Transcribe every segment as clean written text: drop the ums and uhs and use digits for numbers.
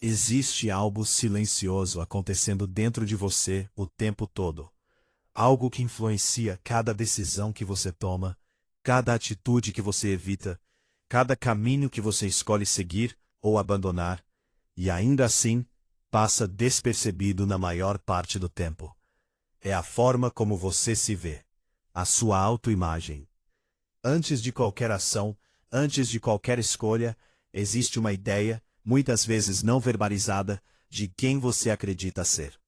Existe algo silencioso acontecendo dentro de você o tempo todo. Algo que influencia cada decisão que você toma, cada atitude que você evita, cada caminho que você escolhe seguir ou abandonar, e ainda assim passa despercebido na maior parte do tempo. É a forma como você se vê, a sua autoimagem. Antes de qualquer ação, antes de qualquer escolha, existe uma ideia, muitas vezes não verbalizada, de quem você acredita ser.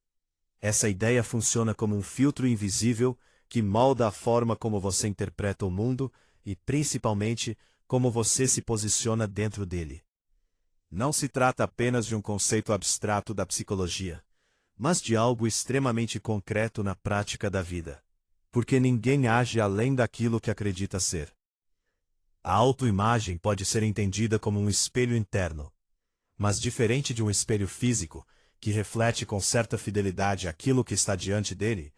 Essa ideia funciona como um filtro invisível que molda a forma como você interpreta o mundo e, principalmente, como você se posiciona dentro dele. Não se trata apenas de um conceito abstrato da psicologia, mas de algo extremamente concreto na prática da vida. Porque ninguém age além daquilo que acredita ser. A autoimagem pode ser entendida como um espelho interno, mas diferente de um espelho físico, que reflete com certa fidelidade aquilo que está diante dele,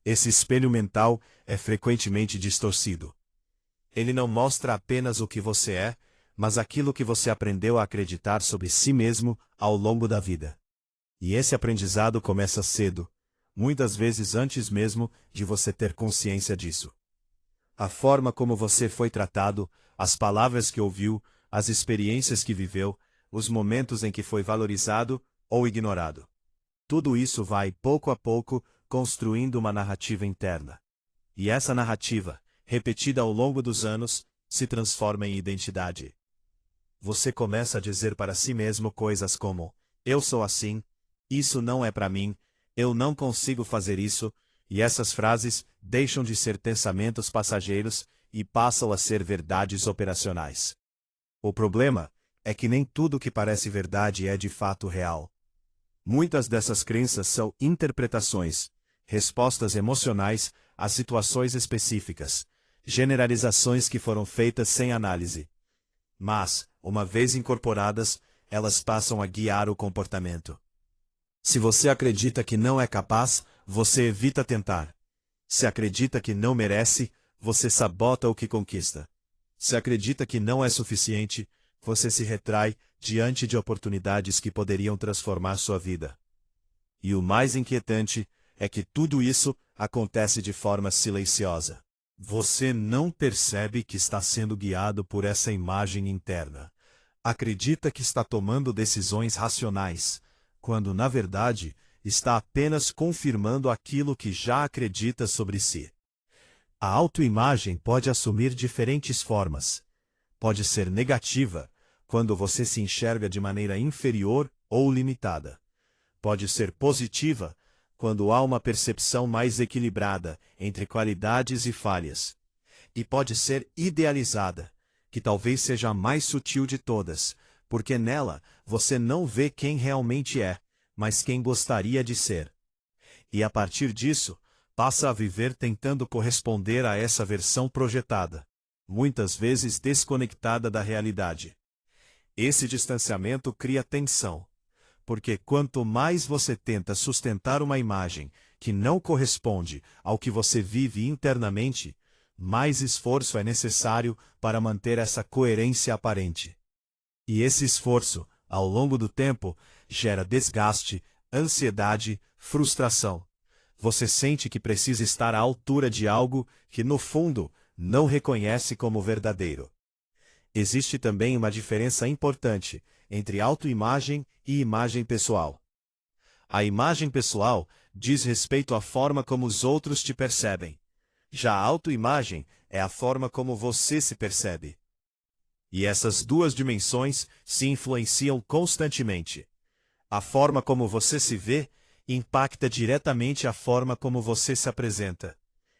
esse espelho mental é frequentemente distorcido. Ele não mostra apenas o que você é, mas aquilo que você aprendeu a acreditar sobre si mesmo ao longo da vida. E esse aprendizado começa cedo, muitas vezes antes mesmo de você ter consciência disso. A forma como você foi tratado, as palavras que ouviu, as experiências que viveu, os momentos em que foi valorizado ou ignorado. Tudo isso vai, pouco a pouco, construindo uma narrativa interna. E essa narrativa, repetida ao longo dos anos, se transforma em identidade. Você começa a dizer para si mesmo coisas como: eu sou assim, isso não é para mim, eu não consigo fazer isso, e essas frases deixam de ser pensamentos passageiros e passam a ser verdades operacionais. O problema é que nem tudo que parece verdade é de fato real. Muitas dessas crenças são interpretações, respostas emocionais a situações específicas, generalizações que foram feitas sem análise. Mas, uma vez incorporadas, elas passam a guiar o comportamento. Se você acredita que não é capaz, você evita tentar. Se acredita que não merece, você sabota o que conquista. Se acredita que não é suficiente, você se retrai diante de oportunidades que poderiam transformar sua vida. E o mais inquietante é que tudo isso acontece de forma silenciosa. Você não percebe que está sendo guiado por essa imagem interna. Acredita que está tomando decisões racionais, quando, na verdade, está apenas confirmando aquilo que já acredita sobre si. A autoimagem pode assumir diferentes formas. Pode ser negativa, quando você se enxerga de maneira inferior ou limitada. Pode ser positiva, quando há uma percepção mais equilibrada entre qualidades e falhas. E pode ser idealizada, que talvez seja a mais sutil de todas, porque nela você não vê quem realmente é, mas quem gostaria de ser. E a partir disso, passa a viver tentando corresponder a essa versão projetada, muitas vezes desconectada da realidade. Esse distanciamento cria tensão, porque quanto mais você tenta sustentar uma imagem que não corresponde ao que você vive internamente, mais esforço é necessário para manter essa coerência aparente. E esse esforço, ao longo do tempo, gera desgaste, ansiedade, frustração. Você sente que precisa estar à altura de algo que, no fundo, não reconhece como verdadeiro. Existe também uma diferença importante entre autoimagem e imagem pessoal. A imagem pessoal diz respeito à forma como os outros te percebem. Já a autoimagem é a forma como você se percebe. E essas duas dimensões se influenciam constantemente. A forma como você se vê impacta diretamente a forma como você se apresenta,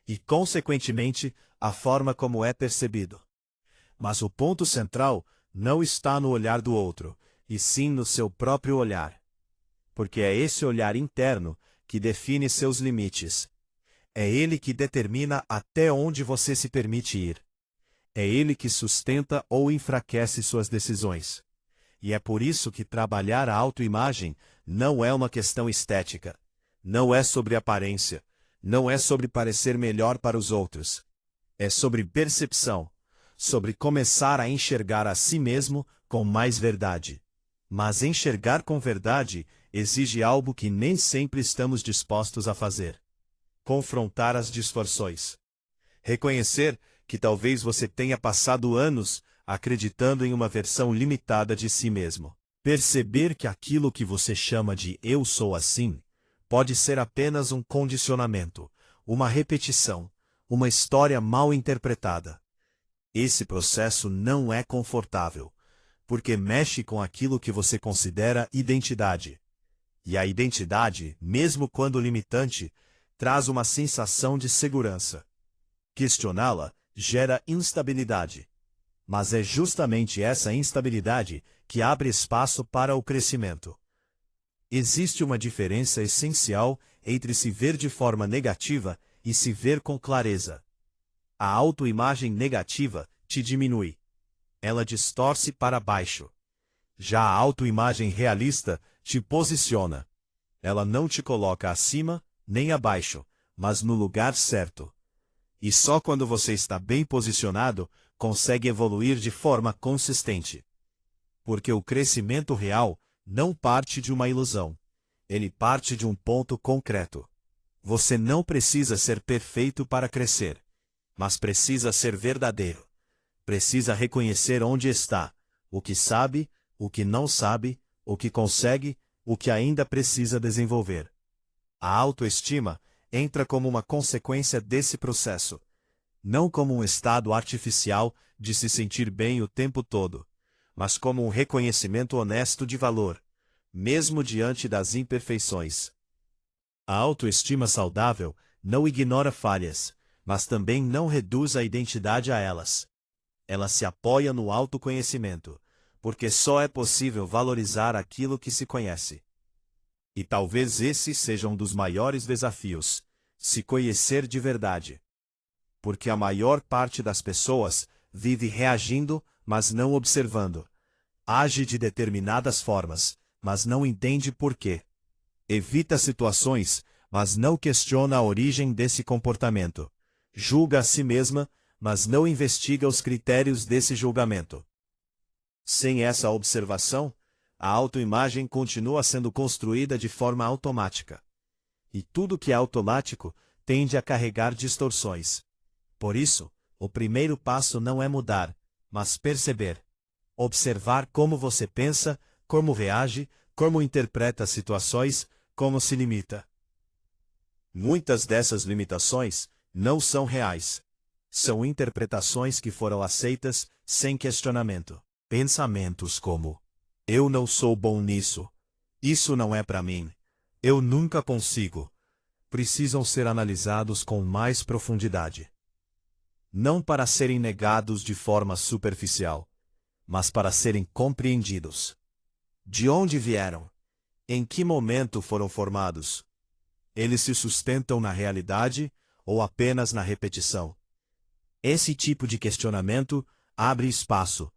e, consequentemente, a forma como é percebido. Mas o ponto central não está no olhar do outro, e sim no seu próprio olhar. Porque é esse olhar interno que define seus limites. É ele que determina até onde você se permite ir. É ele que sustenta ou enfraquece suas decisões. E é por isso que trabalhar a autoimagem não é uma questão estética. Não é sobre aparência. Não é sobre parecer melhor para os outros. É sobre percepção. Sobre começar a enxergar a si mesmo com mais verdade. Mas enxergar com verdade exige algo que nem sempre estamos dispostos a fazer: confrontar as distorções. Reconhecer que talvez você tenha passado anos acreditando em uma versão limitada de si mesmo. Perceber que aquilo que você chama de "eu sou assim" pode ser apenas um condicionamento, uma repetição, uma história mal interpretada. Esse processo não é confortável, porque mexe com aquilo que você considera identidade. E a identidade, mesmo quando limitante, traz uma sensação de segurança. Questioná-la gera instabilidade. Mas é justamente essa instabilidade que abre espaço para o crescimento. Existe uma diferença essencial entre se ver de forma negativa e se ver com clareza. A autoimagem negativa te diminui. Ela distorce para baixo. Já a autoimagem realista te posiciona. Ela não te coloca acima nem abaixo, mas no lugar certo. E só quando você está bem posicionado, consegue evoluir de forma consistente. Porque o crescimento real não parte de uma ilusão. Ele parte de um ponto concreto. Você não precisa ser perfeito para crescer, mas precisa ser verdadeiro. Precisa reconhecer onde está, o que sabe, o que não sabe, o que consegue, o que ainda precisa desenvolver. A autoestima entra como uma consequência desse processo, não como um estado artificial de se sentir bem o tempo todo, mas como um reconhecimento honesto de valor, mesmo diante das imperfeições. A autoestima saudável não ignora falhas, mas também não reduz a identidade a elas. Ela se apoia no autoconhecimento, porque só é possível valorizar aquilo que se conhece. E talvez esse seja um dos maiores desafios: se conhecer de verdade. Porque a maior parte das pessoas vive reagindo, mas não observando. Age de determinadas formas, mas não entende por quê. Evita situações, mas não questiona a origem desse comportamento. Julga a si mesma, mas não investiga os critérios desse julgamento. Sem essa observação, a autoimagem continua sendo construída de forma automática. E tudo que é automático tende a carregar distorções. Por isso, o primeiro passo não é mudar, mas perceber. Observar como você pensa, como reage, como interpreta as situações, como se limita. Muitas dessas limitações não são reais. São interpretações que foram aceitas sem questionamento. Pensamentos como: "Eu não sou bom nisso. Isso não é para mim. Eu nunca consigo", precisam ser analisados com mais profundidade. Não para serem negados de forma superficial, mas para serem compreendidos. De onde vieram? Em que momento foram formados? Eles se sustentam na realidade ou apenas na repetição? Esse tipo de questionamento abre espaço,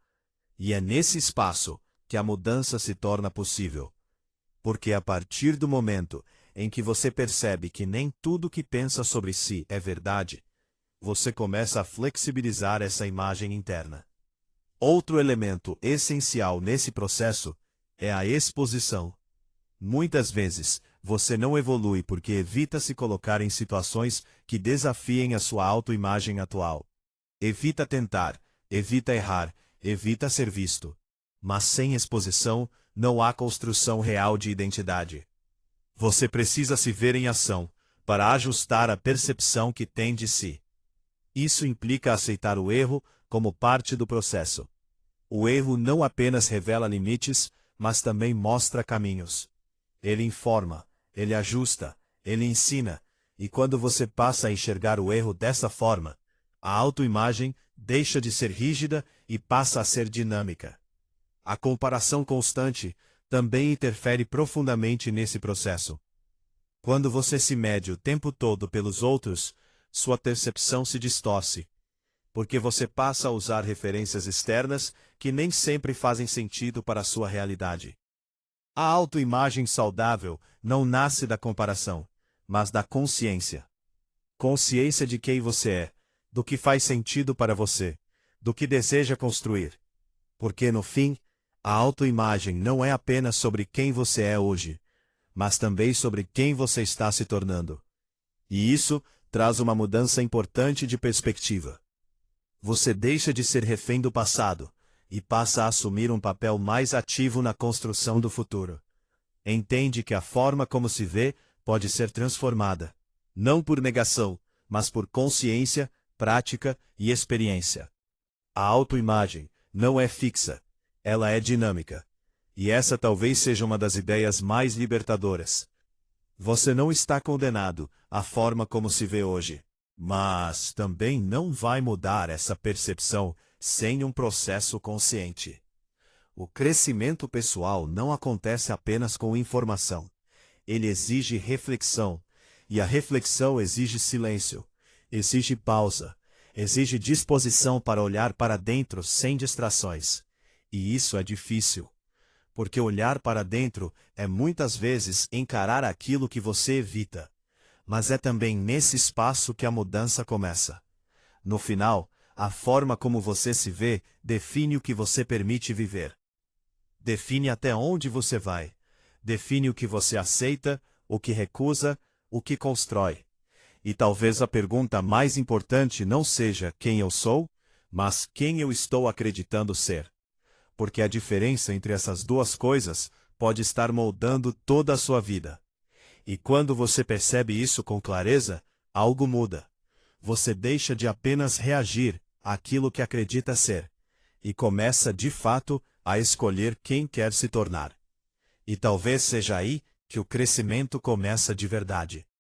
e é nesse espaço que a mudança se torna possível. Porque a partir do momento em que você percebe que nem tudo que pensa sobre si é verdade, você começa a flexibilizar essa imagem interna. Outro elemento essencial nesse processo é a exposição. Muitas vezes, você não evolui porque evita se colocar em situações que desafiem a sua autoimagem atual. Evita tentar, evita errar, evita ser visto. Mas sem exposição, não há construção real de identidade. Você precisa se ver em ação, para ajustar a percepção que tem de si. Isso implica aceitar o erro como parte do processo. O erro não apenas revela limites, mas também mostra caminhos. Ele informa, ele ajusta, ele ensina, e quando você passa a enxergar o erro dessa forma, a autoimagem deixa de ser rígida e passa a ser dinâmica. A comparação constante também interfere profundamente nesse processo. Quando você se mede o tempo todo pelos outros, sua percepção se distorce, porque você passa a usar referências externas que nem sempre fazem sentido para a sua realidade. A autoimagem saudável não nasce da comparação, mas da consciência. Consciência de quem você é, do que faz sentido para você, do que deseja construir. Porque, no fim, A autoimagem não é apenas sobre quem você é hoje, mas também sobre quem você está se tornando. E isso traz uma mudança importante de perspectiva. Você deixa de ser refém do passado e passa a assumir um papel mais ativo na construção do futuro. Entende que a forma como se vê pode ser transformada, não por negação, mas por consciência, prática e experiência. A autoimagem não é fixa, ela é dinâmica. E essa talvez seja uma das ideias mais libertadoras. Você não está condenado à forma como se vê hoje, mas também não vai mudar essa percepção sem um processo consciente. O crescimento pessoal não acontece apenas com informação. Ele exige reflexão, e a reflexão exige silêncio, exige pausa, exige disposição para olhar para dentro sem distrações. E isso é difícil, porque olhar para dentro é muitas vezes encarar aquilo que você evita. Mas é também nesse espaço que a mudança começa. No final, a forma como você se vê define o que você permite viver. Define até onde você vai. Define o que você aceita, o que recusa, o que constrói. E talvez a pergunta mais importante não seja quem eu sou, mas quem eu estou acreditando ser. Porque a diferença entre essas duas coisas pode estar moldando toda a sua vida. E quando você percebe isso com clareza, algo muda. Você deixa de apenas reagir àquilo que acredita ser, e começa de fato a escolher quem quer se tornar. E talvez seja aí que o crescimento começa de verdade.